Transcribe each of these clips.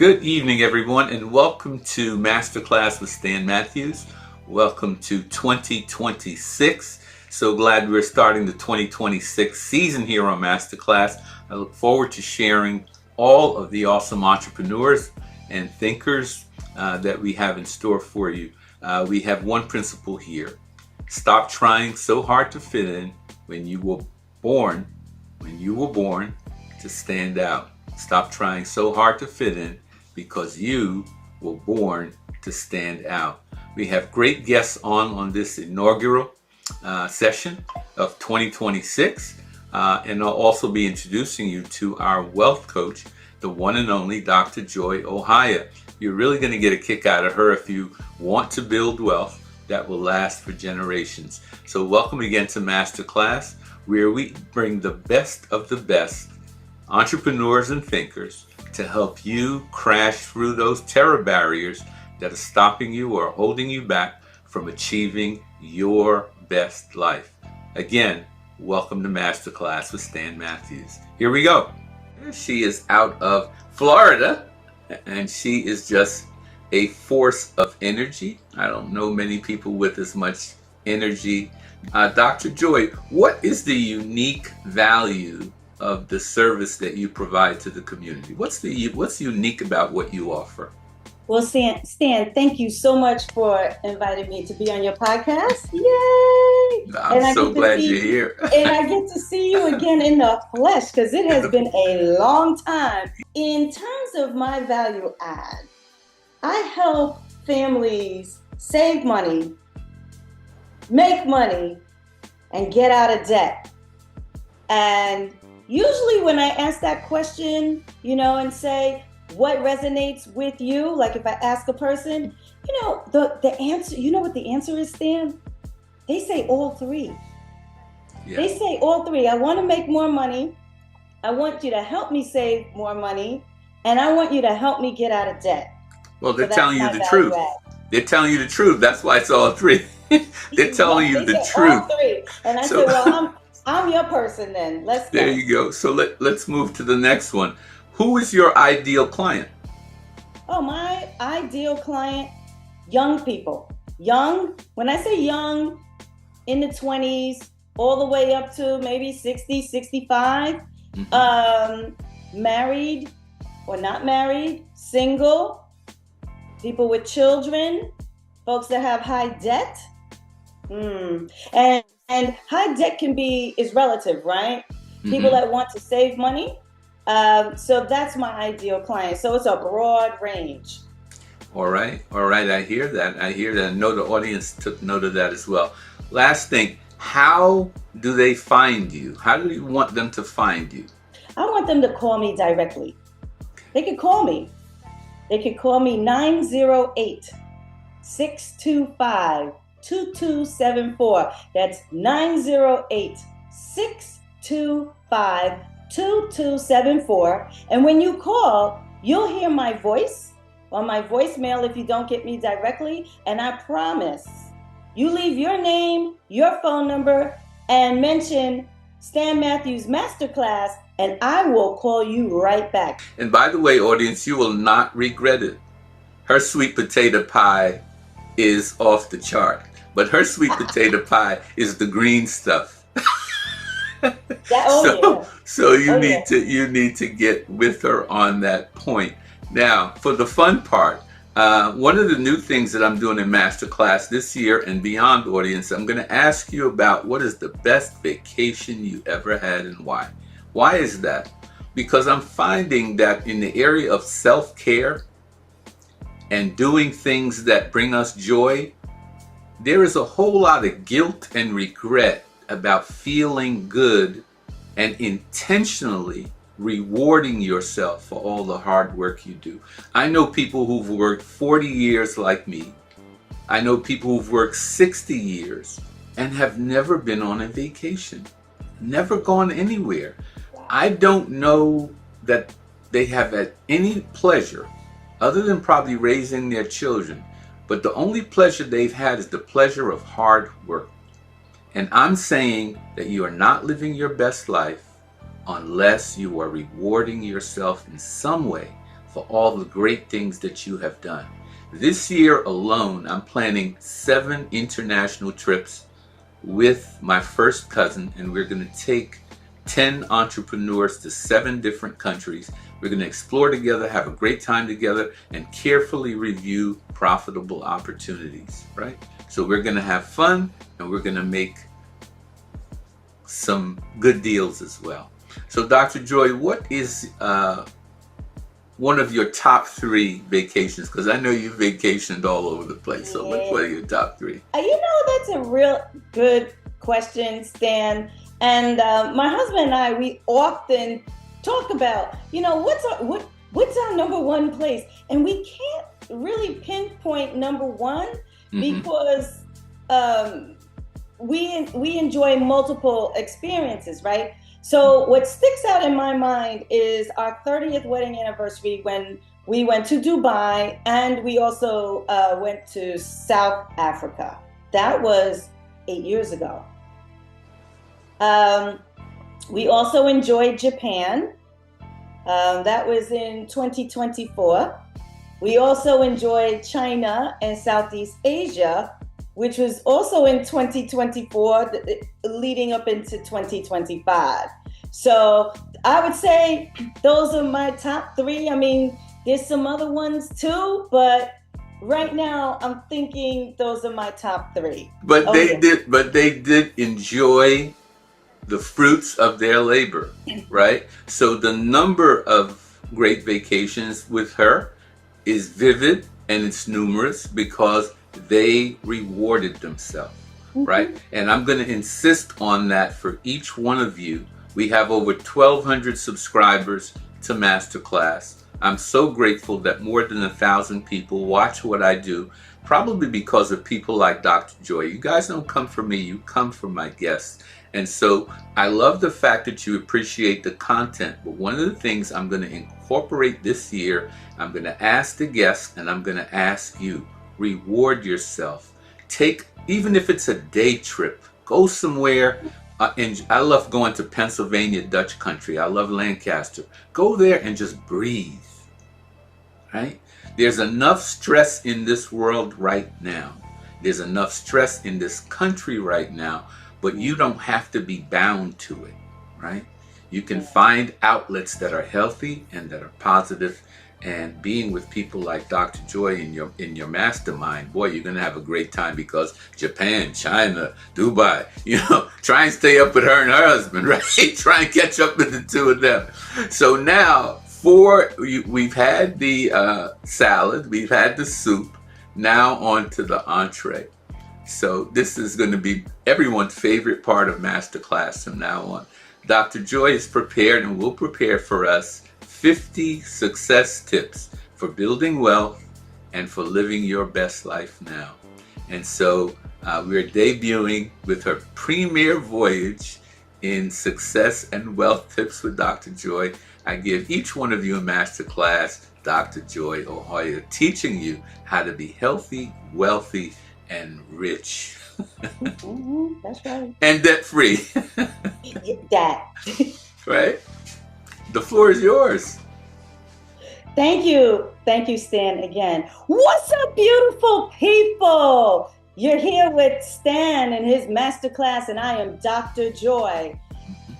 Good evening, everyone, and welcome to MasterClass with Stan Matthews. Welcome to 2026. So glad we're starting the 2026 season here on MasterClass. I look forward to sharing all of the awesome entrepreneurs and thinkers that we have in store for you. We have one principle here. Stop trying so hard to fit in when you were born to stand out. Stop trying so hard to fit in because you were born to stand out. We have great guests on this inaugural session of 2026. And I'll also be introducing you to our wealth coach, the one and only Dr. Joy Ohayia. You're really going to get a kick out of her if you want to build wealth that will last for generations. So welcome again to MasterClass, where we bring the best of the best entrepreneurs and thinkers to help you crash through those terror barriers that are stopping you or holding you back from achieving your best life. Again, welcome to MasterClass with Stan Matthews. Here we go. She is out of Florida, and she is just a force of energy. I don't know many people with as much energy. Dr. Joy, what is the unique value of the service that you provide to the community? What's unique about what you offer? Well, Stan, thank you so much for inviting me to be on your podcast. Yay! I'm so glad you're here. And I get to see you again in the flesh because it has been a long time. In terms of my value add, I help families save money, make money, and get out of debt. And usually when I ask that question, and say, what resonates with you? Like if I ask a person, the answer, what the answer is, Stan? They say all three. Yeah. They say all three. I want to make more money. I want you to help me save more money. And I want you to help me get out of debt. Well, they're telling you the truth. They're telling you the truth. That's why it's all three. They're telling you the truth. All three. And I said, well, I'm your person then. Let's go. There you go. So let's move to the next one. Who is your ideal client? Oh, my ideal client, young people. Young, when I say young, in the 20s, all the way up to maybe 60, 65. Married or not married, single, people with children, folks that have high debt. And high debt is relative, right? Mm-hmm. People that want to save money. So that's my ideal client. So it's a broad range. All right. I hear that. I know the audience took note of that as well. Last thing, how do they find you? How do you want them to find you? I want them to call me directly. They could call me. They could call me 908-625-2274. That's 908-625-2274. And when you call, you'll hear my voice on my voicemail if you don't get me directly. And I promise, you leave your name, your phone number, and mention Stan Matthews Masterclass, and I will call you right back. And by the way, audience, you will not regret it. Her sweet potato pie is off the chart, but her sweet potato pie is the green stuff. So you need to get with her on that point. Now, for the fun part, one of the new things that I'm doing in MasterClass this year and beyond, audience, I'm going to ask you about what is the best vacation you ever had and why. Why is that? Because I'm finding that in the area of self-care and doing things that bring us joy, there is a whole lot of guilt and regret about feeling good and intentionally rewarding yourself for all the hard work you do. I know people who've worked 40 years like me. I know people who've worked 60 years and have never been on a vacation, never gone anywhere. I don't know that they have had any pleasure other than probably raising their children, but the only pleasure they've had is the pleasure of hard work. And I'm saying that you are not living your best life unless you are rewarding yourself in some way for all the great things that you have done. This year alone, I'm planning 7 international trips with my first cousin, and we're going to take 10 entrepreneurs to 7 different countries. We're going to explore together, have a great time together, and carefully review profitable opportunities, right? So we're going to have fun, and we're going to make some good deals as well. So Dr. Joy, what is one of your top 3 vacations? Because I know you vacationed all over the place. So what are your top 3? That's a real good question, Stan. And my husband and I, we often talk about, what's our number one place? And we can't really pinpoint number one because we enjoy multiple experiences, right? So what sticks out in my mind is our 30th wedding anniversary when we went to Dubai, and we also went to South Africa. That was 8 years ago. We also enjoyed Japan. That was in 2024. We also enjoyed China and Southeast Asia, which was also in 2024, leading up into 2025. So I would say those are my top 3. I mean, there's some other ones too, but right now I'm thinking those are my top 3. But they did enjoy the fruits of their labor, right? So the number of great vacations with her is vivid and it's numerous because they rewarded themselves, right? And I'm going to insist on that for each one of you. We have over 1,200 subscribers to MasterClass. I'm so grateful that more than 1,000 people watch what I do, probably because of people like Dr. Joy. You guys don't come for me, you come for my guests. And so I love the fact that you appreciate the content, but one of the things I'm going to incorporate this year, I'm going to ask the guests and I'm going to ask you, reward yourself. Take, even if it's a day trip, go somewhere. And I love going to Pennsylvania, Dutch country. I love Lancaster. Go there and just breathe, right? There's enough stress in this world right now. There's enough stress in this country right now, but you don't have to be bound to it, right? You can find outlets that are healthy and that are positive, and being with people like Dr. Joy in your mastermind, boy, you're gonna have a great time because Japan, China, Dubai, try and stay up with her and her husband, right? Try and catch up with the two of them. So now, we've had the salad, we've had the soup, now on to the entree. So this is going to be everyone's favorite part of MasterClass from now on. Dr. Joy is prepared and will prepare for us 50 success tips for building wealth and for living your best life now. And so we're debuting with her premier voyage in Success and Wealth Tips with Dr. Joy. I give each one of you a masterclass, Dr. Joy Ohayia, teaching you how to be healthy, wealthy, and rich. That's right. And debt-free. That. Right? The floor is yours. Thank you. Thank you, Stan, again. What's up, beautiful people? You're here with Stan and his masterclass, and I am Dr. Joy,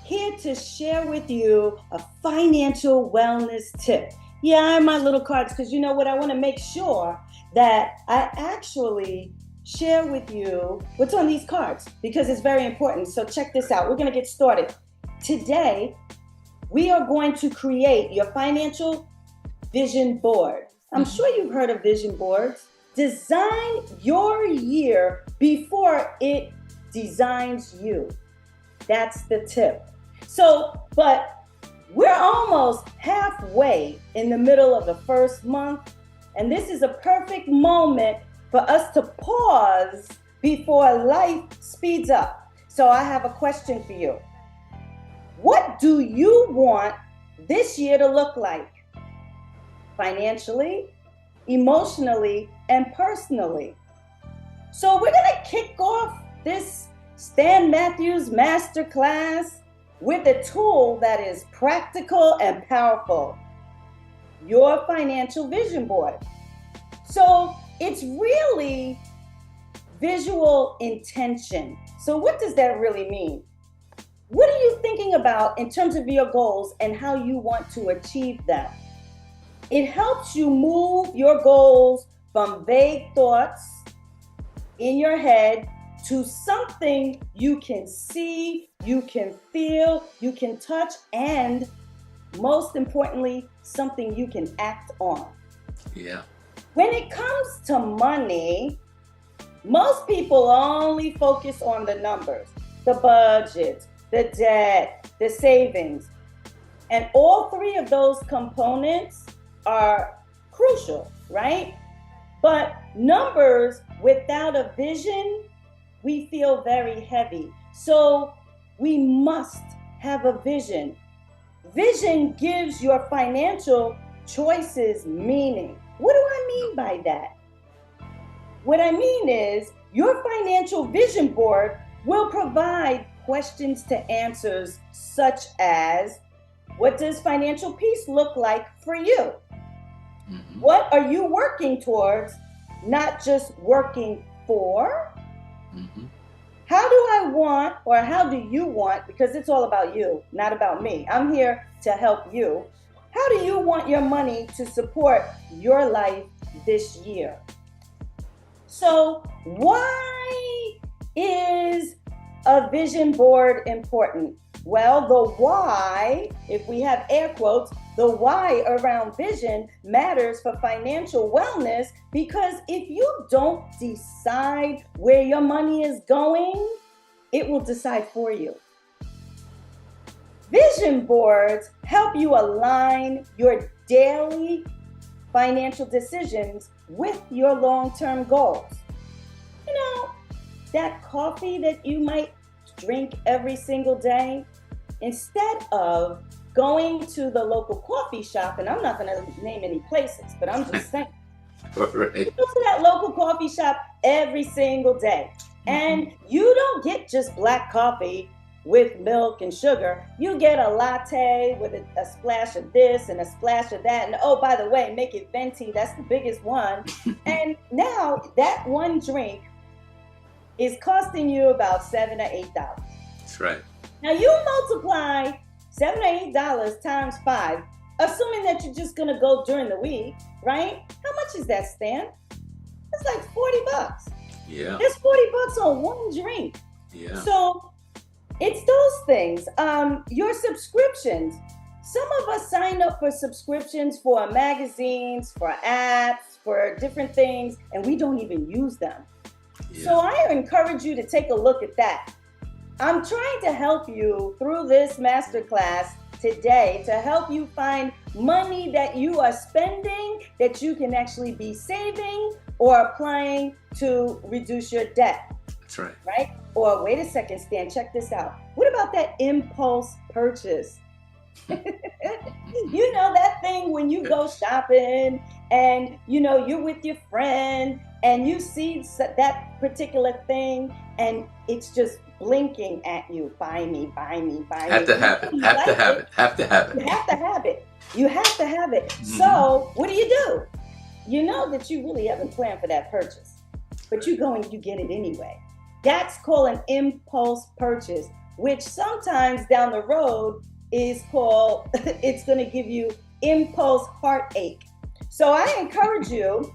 here to share with you a financial wellness tip. Yeah, I have my little cards because you know what? I want to make sure that I actually share with you what's on these cards because it's very important. So check this out. We're going to get started. Today, we are going to create your financial vision board. I'm sure you've heard of vision boards. Design your year before it designs you. That's the tip. So, but we're almost halfway in the middle of the first month, and this is a perfect moment for us to pause before life speeds up. So I have a question for you. What do you want this year to look like? Financially, emotionally, and personally. So we're gonna kick off this Stan Matthews Masterclass with a tool that is practical and powerful. your financial vision board. So it's really visual intention. So what does that really mean? What are you thinking about in terms of your goals and how you want to achieve them? It helps you move your goals from vague thoughts in your head to something you can see, you can feel, you can touch, and most importantly, something you can act on. Yeah. When it comes to money, most people only focus on the numbers, the budget, the debt, the savings. And all three of those components are crucial, right? But numbers without a vision, we feel very heavy. So we must have a vision. Vision gives your financial choices meaning. What do I mean by that? What I mean is your financial vision board will provide questions to answers such as, what does financial peace look like for you? Mm-hmm. What are you working towards, not just working for? Mm-hmm. How do I want, or how do you want, because it's all about you, not about me. I'm here to help you. How do you want your money to support your life this year? So why is a vision board important? Well, the why, if we have air quotes, the why around vision matters for financial wellness, because if you don't decide where your money is going, it will decide for you. Vision boards help you align your daily financial decisions with your long-term goals. You know, that coffee that you might drink every single day, instead of going to the local coffee shop, and I'm not going to name any places, but I'm just saying, right. You go to that local coffee shop every single day, and you don't get just black coffee with milk and sugar. You get a latte with a splash of this and a splash of that, and oh, by the way, make it venti, that's the biggest one. And now that one drink is costing you about $7 or $8. That's right. Now you multiply $7 or $8 times 5, assuming that you're just gonna go during the week, right? How much is that, Stan? It's like $40. Yeah. It's $40 on one drink. Yeah. So it's those things. Your subscriptions. Some of us sign up for subscriptions for magazines, for apps, for different things, and we don't even use them. Yeah. So I encourage you to take a look at that. I'm trying to help you through this masterclass today to help you find money that you are spending that you can actually be saving or applying to reduce your debt. That's right. Right? Or wait a second, Stan, check this out. What about that impulse purchase? You know, that thing when you go shopping and, you know, you're with your friend and you see that particular thing and it's just blinking at you. Buy me, buy me, buy me. Have to have it. Have to have it. Have to have it. You have to have it. You have to have it. Mm-hmm. So what do? You know that you really haven't planned for that purchase, but you go and you get it anyway. That's called an impulse purchase, which sometimes down the road is called, it's going to give you impulse heartache. So I encourage you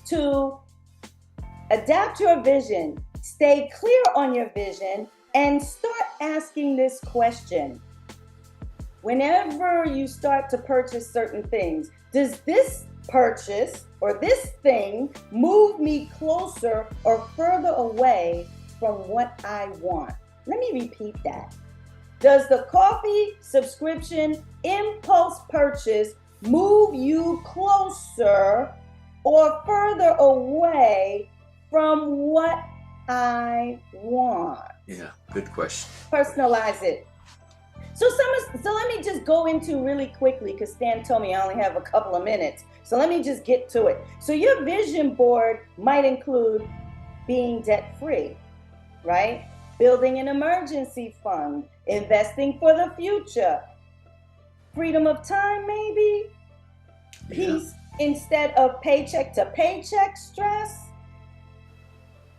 to adapt your vision, stay clear on your vision, and start asking this question. Whenever you start to purchase certain things, does this purchase or this thing move me closer or further away from what I want? Let me repeat that. Does the coffee subscription impulse purchase move you closer or further away from what I want? Yeah, good question. Personalize it. So let me just go into really quickly, because Stan told me I only have a couple of minutes. So let me just get to it. So your vision board might include being debt-free, right? Building an emergency fund, investing for the future, freedom of time maybe, Yeah. peace instead of paycheck to paycheck stress,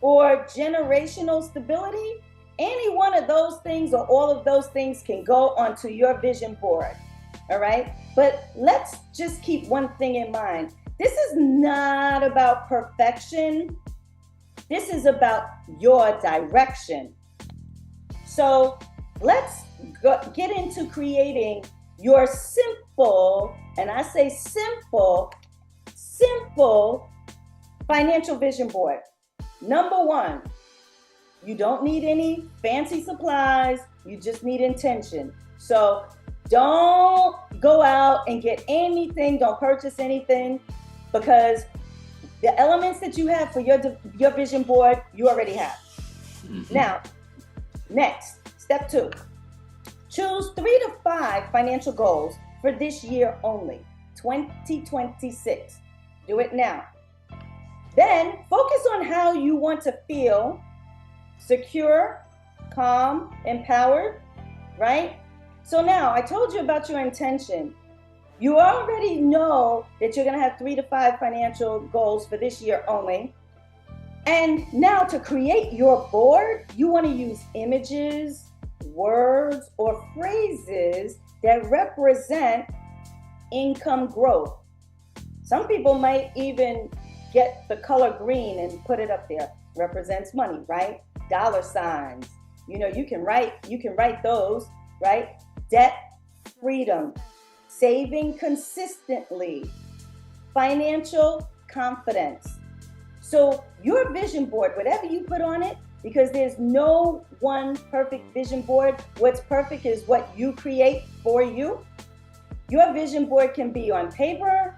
or generational stability, any one of those things or all of those things can go onto your vision board. All right. But let's just keep one thing in mind. This is not about perfection. This is about your direction. So let's get into creating your simple, and I say simple financial vision board. Number one, you don't need any fancy supplies. You just need intention. So don't go out and get anything. Don't purchase anything, because the elements that you have for your vision board, you already have. Mm-hmm. Now, next, step 2. Choose 3 to 5 financial goals for this year only, 2026. Do it now. Then focus on how you want to feel secure, calm, empowered, right? So now I told you about your intention. You already know that you're going to have 3 to 5 financial goals for this year only. And now to create your board, you want to use images, words, or phrases that represent income growth. Some people might even get the color green and put it up there. Represents money, right? Dollar signs. You know, you can write those, right? Debt freedom, saving consistently, financial confidence. So your vision board, whatever you put on it, because there's no one perfect vision board. What's perfect is what you create for you. Your vision board can be on paper.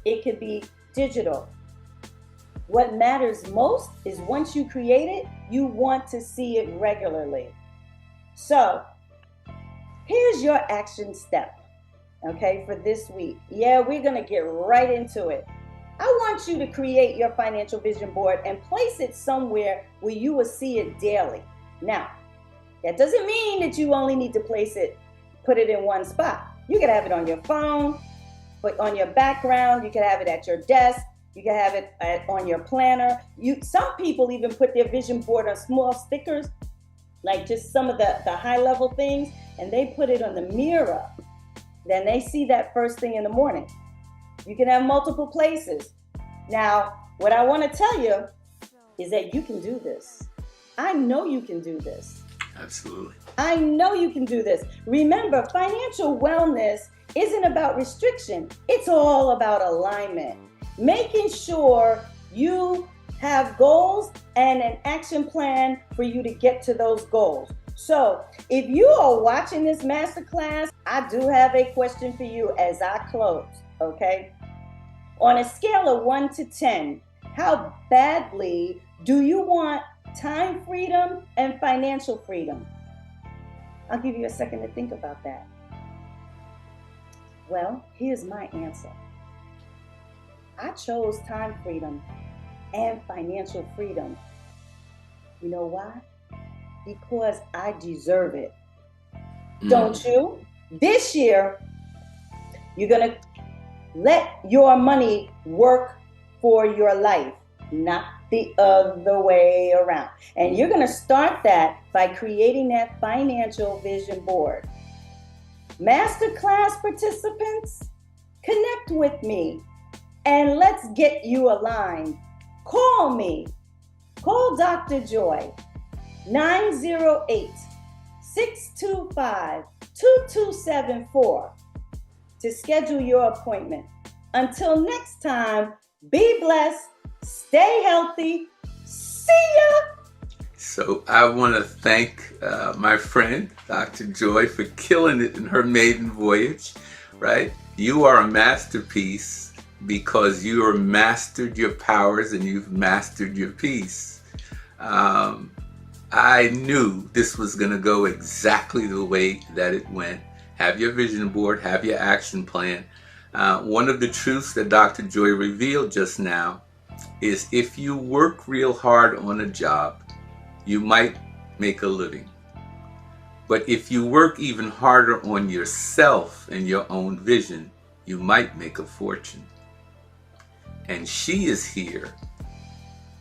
It could be digital. What matters most is once you create it, you want to see it regularly. So here's your action step, okay, for this week. Yeah, we're going to get right into it. I want you to create your financial vision board and place it somewhere where you will see it daily. Now, that doesn't mean that you only need to put it in one spot. You can have it on your phone, but on your background. You can have it at your desk. You can have it on your planner. Some people even put their vision board on small stickers, like just some of the high level things, and they put it on the mirror. Then they see that first thing in the morning. You can have multiple places. Now, what I want to tell you is that you can do this. I know you can do this. Absolutely. I know you can do this. Remember, financial wellness isn't about restriction. It's all about alignment. Making sure you have goals and an action plan for you to get to those goals. So if you are watching this masterclass, I do have a question for you as I close, okay? On a scale of 1 to 10, how badly do you want time freedom and financial freedom? I'll give you a second to think about that. Well, here's my answer. I chose time freedom and financial freedom. You know why? Because I deserve it. Don't you? This year, you're going to let your money work for your life, not the other way around. And you're going to start that by creating that financial vision board. Masterclass participants, connect with me and let's get you aligned. Call me. Call Dr. Joy, 908-625-2274 to schedule your appointment. Until next time, be blessed, stay healthy, see ya! So I want to thank my friend, Dr. Joy, for killing it in her maiden voyage, right? You are a masterpiece because you have mastered your powers and you've mastered your peace. I knew this was going to go exactly the way that it went. Have your vision board, have your action plan. One of the truths that Dr. Joy revealed just now is if you work real hard on a job, you might make a living. But if you work even harder on yourself and your own vision, you might make a fortune. And she is here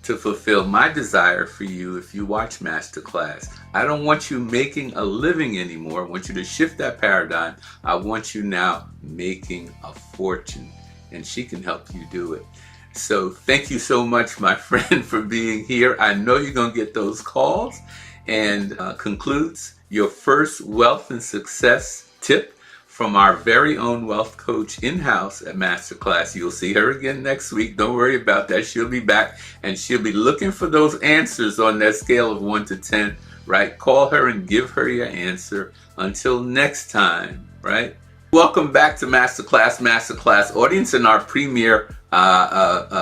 to fulfill my desire for you if you watch MasterClass. I don't want you making a living anymore. I want you to shift that paradigm. I want you now making a fortune, and she can help you do it. So thank you so much, my friend, for being here. I know you're going to get those calls, and concludes your first wealth and success tip from our very own wealth coach in-house at MasterClass. You'll see her again next week. Don't worry about that. She'll be back, and she'll be looking for those answers on that scale of 1 to 10, right? Call her and give her your answer. Until next time, right? Welcome back to MasterClass audience in our premiere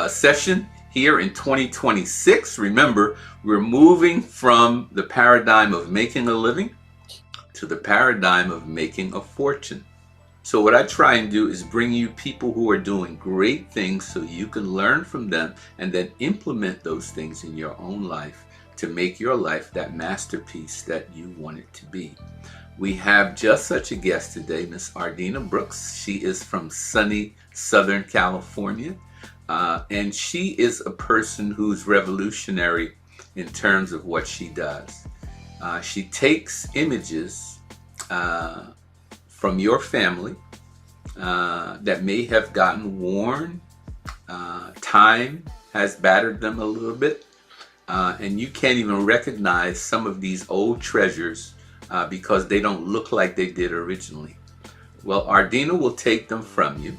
session here in 2026. Remember, we're moving from the paradigm of making a living to the paradigm of making a fortune. So what I try and do is bring you people who are doing great things so you can learn from them and then implement those things in your own life to make your life that masterpiece that you want it to be. We have just such a guest today, Miss Ardean Brooks. She is from sunny Southern California, and she is a person who's revolutionary in terms of what she does. She takes images from your family that may have gotten worn. Time has battered them a little bit, and you can't even recognize some of these old treasures because they don't look like they did originally. Well, Ardean will take them from you,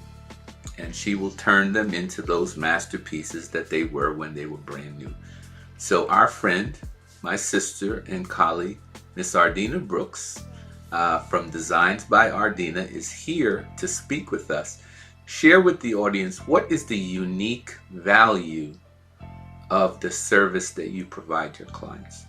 and she will turn them into those masterpieces that they were when they were brand new. So our friend, my sister and colleague, Miss Ardean Brooks, from Designs by Ardean, is here to speak with us. Share with the audience, what is the unique value of the service that you provide your clients?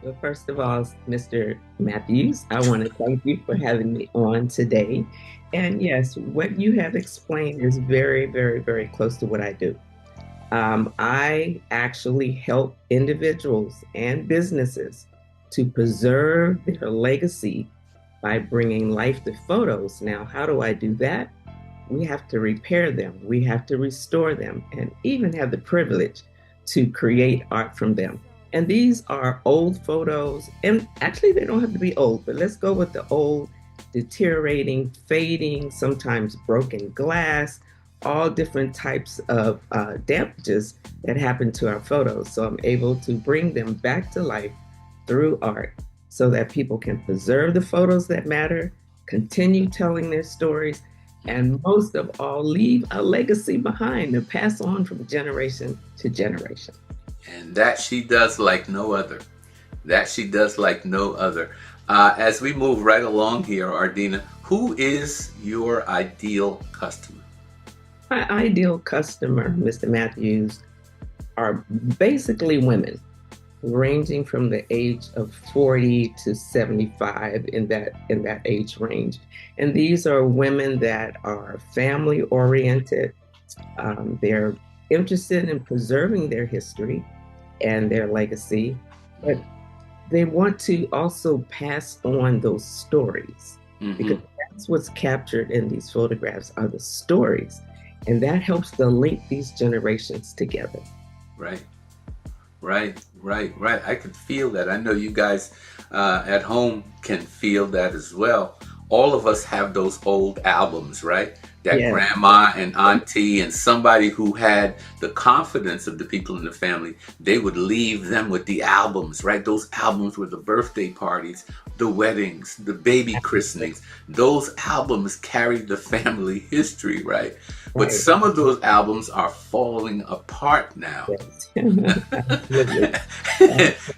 Well, first of all, Mr. Matthews, I want to thank you for having me on today. And yes, what you have explained is very, very, very close to what I do. I actually help individuals and businesses to preserve their legacy by bringing life to photos. Now, how do I do that? We have to repair them. We have to restore them, and even have the privilege to create art from them. And these are old photos, and actually they don't have to be old, but let's go with the old, deteriorating, fading, sometimes broken glass, all different types of damages that happen to our photos. So I'm able to bring them back to life through art so that people can preserve the photos that matter, continue telling their stories, and most of all, leave a legacy behind to pass on from generation to generation. And that she does like no other. That she does like no other. As we move right along here, Ardean, who is your ideal customer? My ideal customer, Mr. Matthews, are basically women ranging from the age of 40 to 75, in that age range. And these are women that are family oriented. They're interested in preserving their history and their legacy, but they want to also pass on those stories, because that's what's captured in these photographs are the stories. And that helps to link these generations together. Right. I can feel that. I know you guys at home can feel that as well. All of us have those old albums, right? That Yes. grandma and auntie and somebody who had the confidence of the people in the family, they would leave them with the albums, right? Those albums were the birthday parties, the weddings, the baby christenings. Those albums carried the family history, right? But Right. some of those albums are falling apart now. Yes. Absolutely.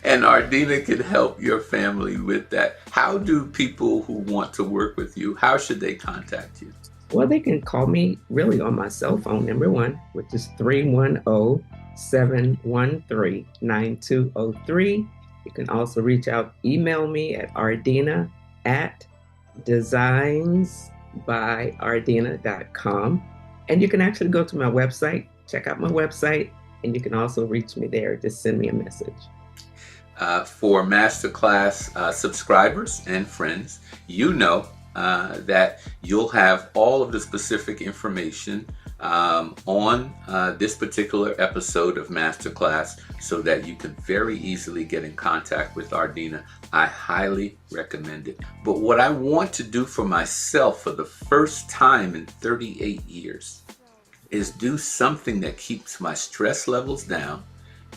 And Ardean can help your family with that. How do people who want to work with you, how should they contact you? Well, they can call me really on my cell phone, number one, which is 310-713-9203. You can also reach out, email me at ardena@designsbyardena.com. And you can actually go to my website, check out my website, and you can also reach me there. Just send me a message. For MasterClass subscribers and friends, you know that you'll have all of the specific information on this particular episode of Masterclass so that you can very easily get in contact with Ardina. I highly recommend it. But what I want to do for myself for the first time in 38 years is do something that keeps my stress levels down,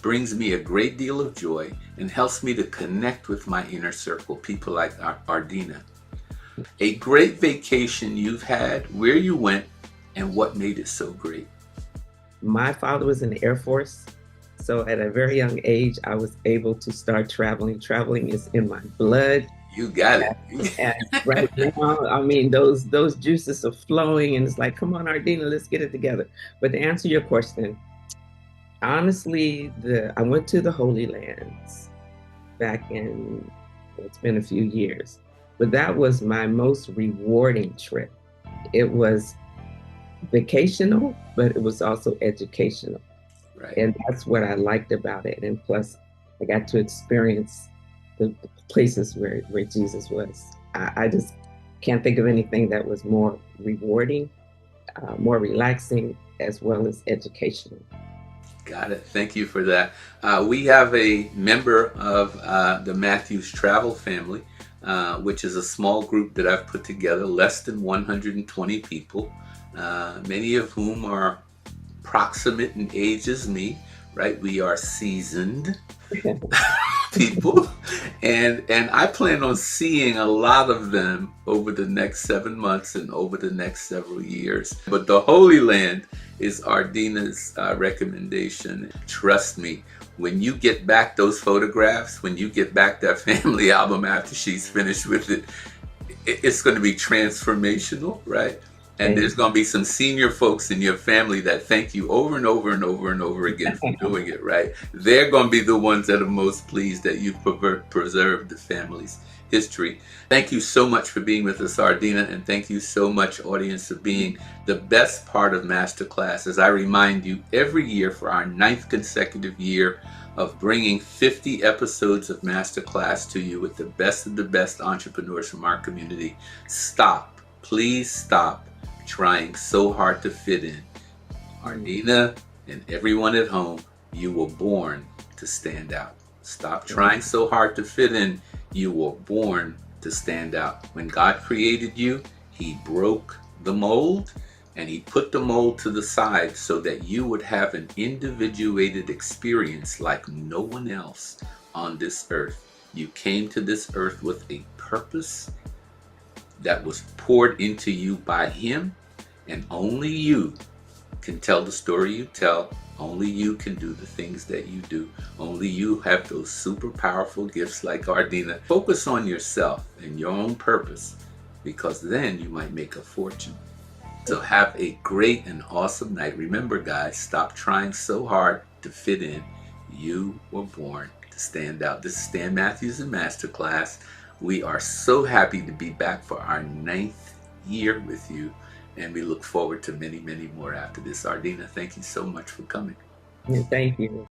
brings me a great deal of joy, and helps me to connect with my inner circle, people like Ardina. A great vacation you've had, where you went, and what made it so great. My father was in the Air Force, so at a very young age, I was able to start traveling. Traveling is in my blood. You got it. And right now, I mean, those juices are flowing, and it's like, come on, Ardina, let's get it together. But to answer your question, honestly, I went to the Holy Lands back in, it's been a few years, but that was my most rewarding trip. It was vacational, but it was also educational. Right. And that's what I liked about it. And plus, I got to experience the places where Jesus was. I just can't think of anything that was more rewarding, more relaxing, as well as educational. Got it. Thank you for that. We have a member of the Matthews Travel family, which is a small group that I've put together, less than 120 people, many of whom are proximate in age as me, right? We are seasoned people, and I plan on seeing a lot of them over the next 7 months and over the next several years. But the Holy Land is Ardina's recommendation. Trust me, when you get back those photographs, when you get back that family album after she's finished with it, it's going to be transformational, right? And there's going to be some senior folks in your family that thank you over and over and over and over again for doing it, right? They're going to be the ones that are most pleased that you've preserved the family's history. Thank you so much for being with us, Ardina, and thank you so much, audience, for being the best part of Masterclass. As I remind you every year for our 9th consecutive year of bringing 50 episodes of Masterclass to you with the best of the best entrepreneurs from our community. Stop. Please stop trying so hard to fit in. Ardina and everyone at home, you were born to stand out. Stop trying so hard to fit in. You were born to stand out. When God created you, He broke the mold and He put the mold to the side so that you would have an individuated experience like no one else on this earth. You came to this earth with a purpose that was poured into you by Him, and only you can tell the story you tell. Only you can do the things that you do. Only you have those super powerful gifts like Ardina. Focus on yourself and your own purpose, because then you might make a fortune. So have a great and awesome night. Remember, guys, stop trying so hard to fit in. You were born to stand out. This is Stan Matthews in Masterclass. We are so happy to be back for our 9th year with you, and we look forward to many, many more after this. Ardina, thank you so much for coming. Thank you.